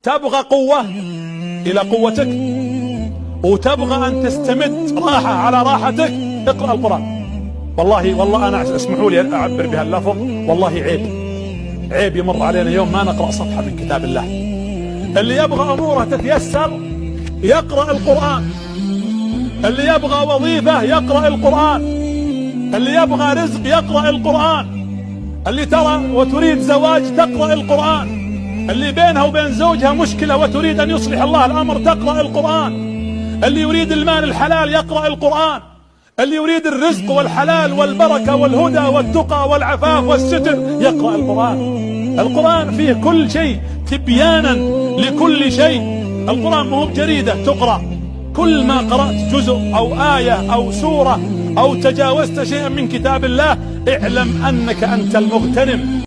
تبغى قوة إلى قوتك، وتبغى أن تستمد راحة على راحتك، اقرأ القرآن. والله أنا اسمحوا لي أعبر بها اللفظ، والله عيب يمر علينا يوم ما نقرأ صفحة من كتاب الله. اللي يبغى أموره تتيسر يقرأ القرآن، اللي يبغى وظيفة يقرأ القرآن، اللي يبغى رزق يقرأ القرآن، اللي ترى وتريد زواج تقرأ القرآن، اللي بينها وبين زوجها مشكلة وتريد أن يصلح الله الأمر تقرأ القرآن، اللي يريد المال الحلال يقرأ القرآن، اللي يريد الرزق والحلال والبركة والهدى والتقى والعفاف والستر يقرأ القرآن. القرآن فيه كل شيء، تبيانا لكل شيء. القرآن مو بجريدة تقرأ، كل ما قرأت جزء أو آية أو سورة أو تجاوزت شيئا من كتاب الله اعلم أنك أنت المغتنم.